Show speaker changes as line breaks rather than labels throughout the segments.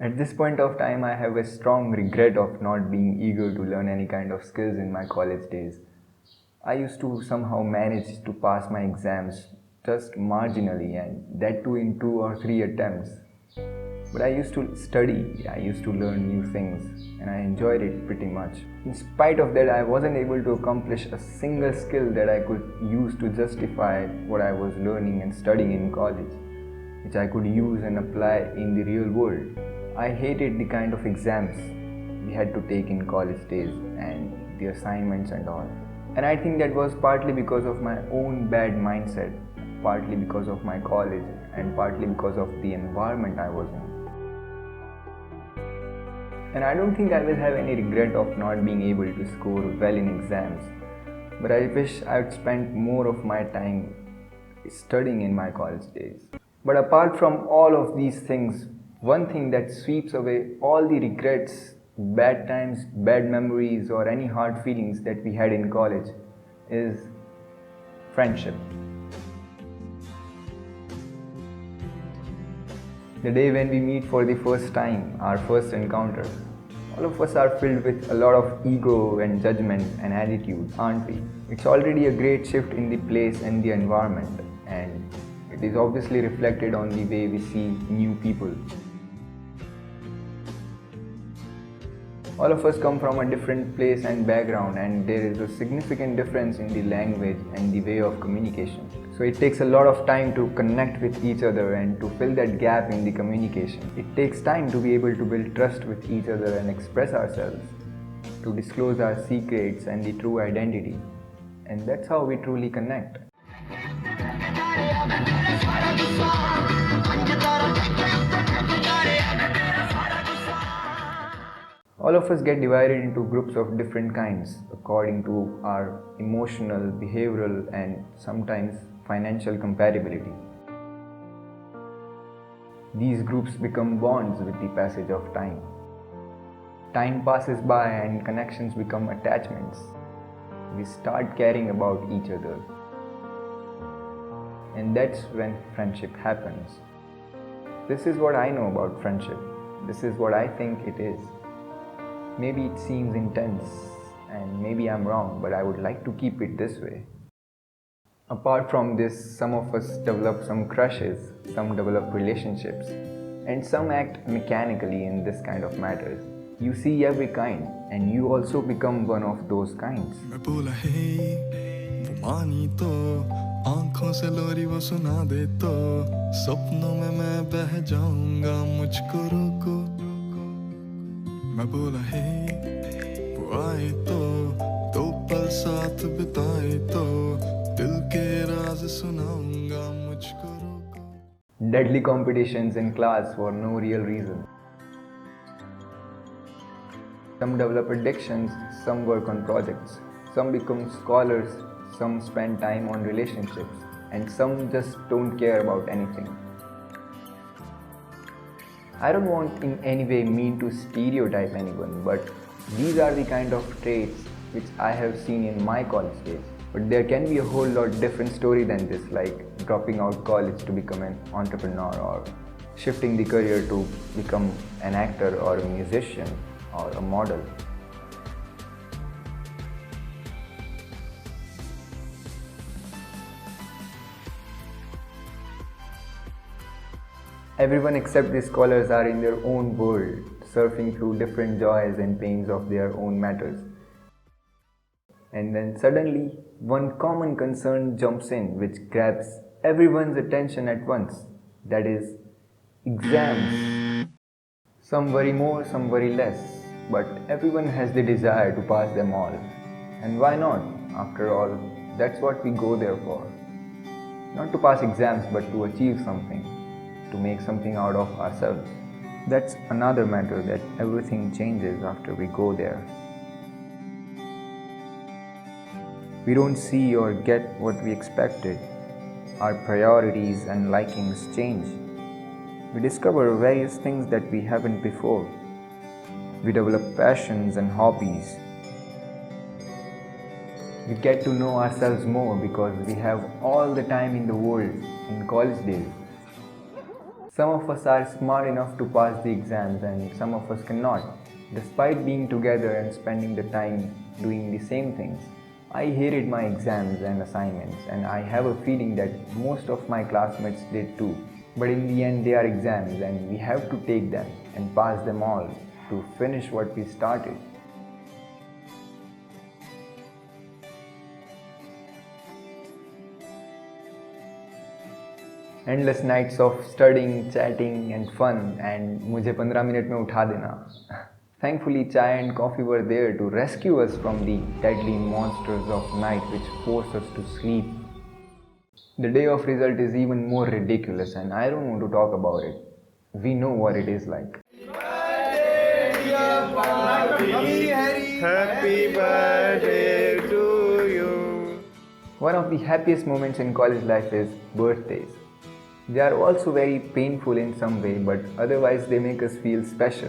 At this point of time, I have a strong regret of not being eager to learn any kind of skills in my college days. I used to somehow manage to pass my exams just marginally, and that too in 2 or 3 attempts. But I used to study, I used to learn new things, and I enjoyed it pretty much. In spite of that, I wasn't able to accomplish a single skill that I could use to justify what I was learning and studying in college, which I could use and apply in the real world. I hated the kind of exams we had to take in college days and the assignments and all. And I think that was partly because of my own bad mindset, partly because of my college, and partly because of the environment I was in. And I don't think I will have any regret of not being able to score well in exams, but I wish I had spent more of my time studying in my college days. But apart from all of these things, one thing that sweeps away all the regrets, bad times, bad memories, or any hard feelings that we had in college is friendship. The day when we meet for the first time, our first encounter, all of us are filled with a lot of ego and judgment and attitude, aren't we? It's already a great shift in the place and the environment, and it is obviously reflected on the way we see new people. All of us come from a different place and background, and there is a significant difference in the language and the way of communication. So it takes a lot of time to connect with each other and to fill that gap in the communication. It takes time to be able to build trust with each other and express ourselves, to disclose our secrets and the true identity. And that's how we truly connect. All of us get divided into groups of different kinds according to our emotional, behavioral, and sometimes financial compatibility. These groups become bonds with the passage of time. Time passes by and connections become attachments. We start caring about each other. And that's when friendship happens. This is what I know about friendship. This is what I think it is. Maybe it seems intense, and maybe I'm wrong, but I would like to keep it this way. Apart from this, some of us develop some crushes, some develop relationships, and some act mechanically in this kind of matters. You see every kind, and you also become one of those kinds. आंखों से लोरी वो सुना दे तो सपनों में मैं बह जाऊंगा मुझको रोको मैं बोला हे वो आए तो पल साथ बिताए तो दिल के राज सुनाऊंगा मुझको रोको. Deadly competitions in class for no real reason. Some develop addictions, some work on projects, some become scholars, some spend time on relationships, and some just don't care about anything. I don't want in any way mean to stereotype anyone, but these are the kind of traits which I have seen in my college days. But there can be a whole lot different story than this, like dropping out college to become an entrepreneur or shifting the career to become an actor or a musician or a model. Everyone except the scholars are in their own world, surfing through different joys and pains of their own matters. And then suddenly, one common concern jumps in which grabs everyone's attention at once. That is, exams. Some worry more, some worry less, but everyone has the desire to pass them all. And why not? After all, that's what we go there for. Not to pass exams, but to achieve something, to make something out of ourselves. That's another matter, that everything changes after we go there. We don't see or get what we expected. Our priorities and likings change. We discover various things that we haven't before. We develop passions and hobbies. We get to know ourselves more because we have all the time in the world in college days. Some of us are smart enough to pass the exams and some of us cannot. Despite being together and spending the time doing the same things, I hated my exams and assignments, and I have a feeling that most of my classmates did too. But in the end, they are exams and we have to take them and pass them all to finish what we started. Endless nights of studying, chatting and fun, and मुझे 15 minute में उठा देना. Thankfully, chai and coffee were there to rescue us from the deadly monsters of night which force us to sleep. The day of result is even more ridiculous and I don't want to talk about it. We know what it is like.
Happy birthday to you.
One of the happiest moments in college life is birthdays. They are also very painful in some way, but otherwise they make us feel special.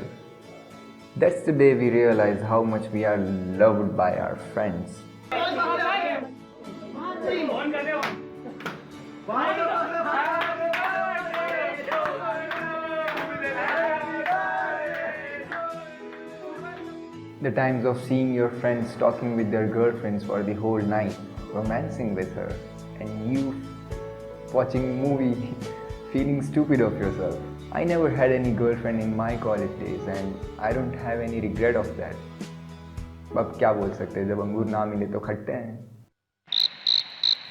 That's the day we realize how much we are loved by our friends. The times of seeing your friends talking with their girlfriends for the whole night, romancing with her, and you watching movie feeling stupid of yourself. I never had any girlfriend in my college days and I don't have any regret of that. अब क्या बोल सकते हैं, जब अंगूर ना मिले तो खट्टे हैं.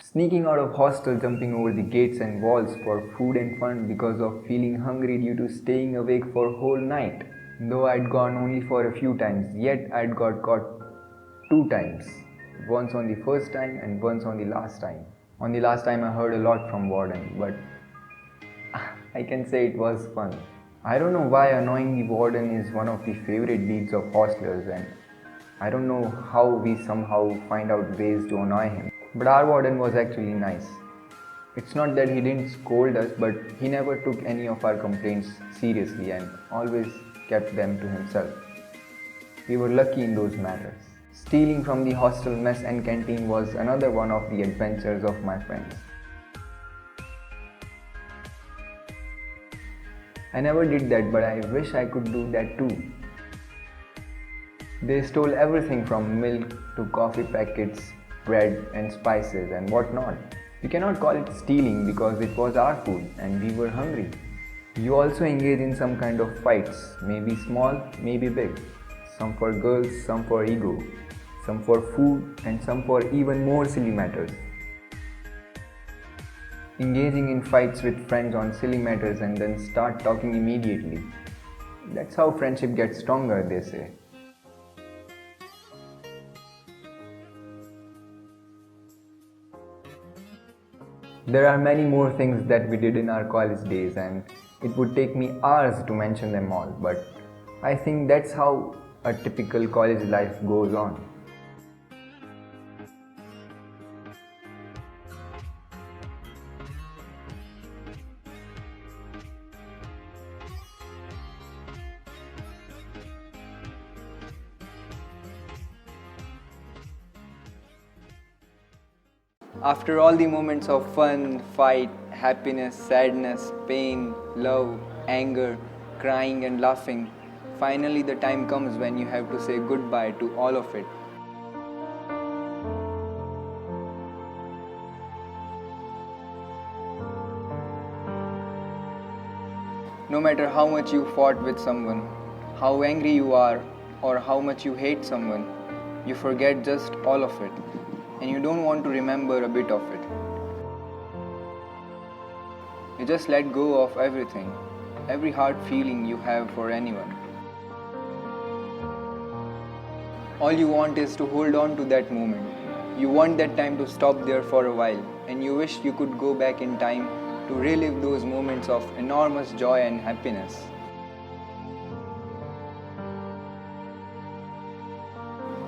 Sneaking out of hostel, jumping over the gates and walls for food and fun because of feeling hungry due to staying awake for a whole night. Though I'd gone only for a few times, yet I'd got caught 2 times. Once on the first time and once on the last time. On the last time I heard a lot from warden, but I can say it was fun. I don't know why annoying the warden is one of the favorite deeds of hostlers, and I don't know how we somehow find out ways to annoy him. But our warden was actually nice. It's not that he didn't scold us, but he never took any of our complaints seriously and always kept them to himself. We were lucky in those matters. Stealing from the hostel mess and canteen was another one of the adventures of my friends. I never did that, but I wish I could do that too. They stole everything from milk to coffee packets, bread and spices and whatnot. You cannot call it stealing because it was our food and we were hungry. You also engage in some kind of fights, maybe small, maybe big. Some for girls, some for ego, some for food and some for even more silly matters. Engaging in fights with friends on silly matters and then start talking immediately. That's how friendship gets stronger, they say. There are many more things that we did in our college days and it would take me hours to mention them all, but I think that's how a typical college life goes on. After all the moments of fun, fight, happiness, sadness, pain, love, anger, crying and laughing, finally the time comes when you have to say goodbye to all of it. No matter how much you fought with someone, how angry you are, or how much you hate someone, you forget just all of it. And you don't want to remember a bit of it. You just let go of everything, every hard feeling you have for anyone. All you want is to hold on to that moment. You want that time to stop there for a while, and you wish you could go back in time to relive those moments of enormous joy and happiness.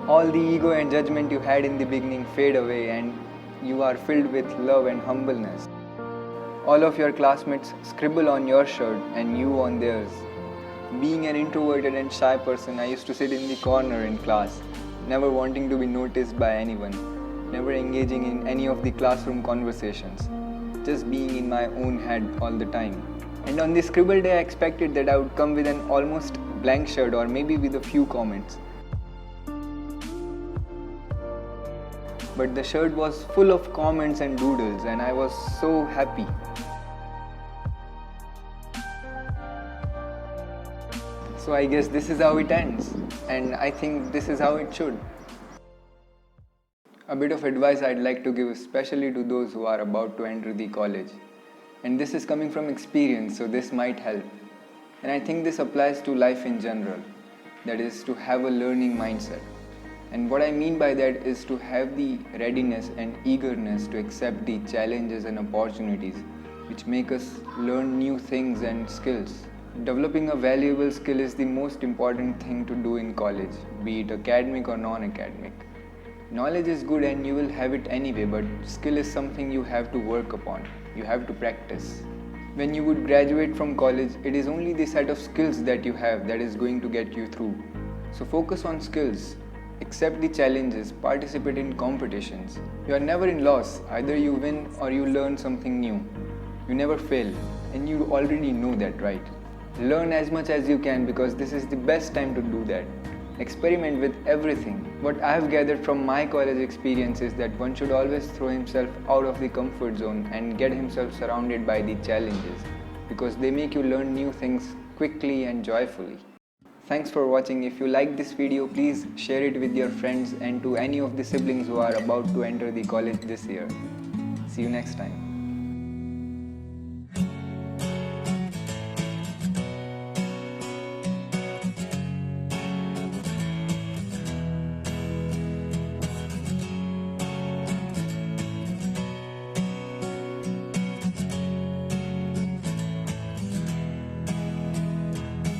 All the ego and judgment you had in the beginning fade away and you are filled with love and humbleness. All of your classmates scribble on your shirt and you on theirs. Being an introverted and shy person, I used to sit in the corner in class, never wanting to be noticed by anyone, never engaging in any of the classroom conversations, just being in my own head all the time. And on the Scribbled day, I expected that I would come with an almost blank shirt or maybe with a few comments. But the shirt was full of comments and doodles, and I was so happy. So I guess this is how it ends, and I think this is how it should. A bit of advice I'd like to give, especially to those who are about to enter the college. And this is coming from experience, so this might help. And I think this applies to life in general, that is, to have a learning mindset. And what I mean by that is to have the readiness and eagerness to accept the challenges and opportunities which make us learn new things and skills. Developing a valuable skill is the most important thing to do in college, be it academic or non-academic. Knowledge is good and you will have it anyway, but skill is something you have to work upon, you have to practice. When you would graduate from college, it is only the set of skills that you have that is going to get you through. So focus on skills, accept the challenges, participate in competitions. You are never in loss, either you win or you learn something new. You never fail, and you already know that, right? Learn as much as you can because this is the best time to do that. Experiment with everything. What I have gathered from my college experience is that one should always throw himself out of the comfort zone and get himself surrounded by the challenges because they make you learn new things quickly and joyfully. Thanks for watching. If you like this video, please share it with your friends and to any of the siblings who are about to enter the college this year. See you next time.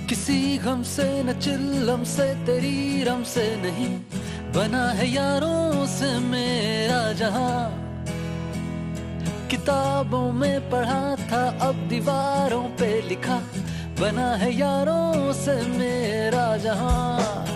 किसी गम से न चिल्लम से तेरी रम से नहीं बना है यारों से मेरा जहां किताबों में पढ़ा था अब दीवारों पे लिखा बना है यारों से मेरा जहां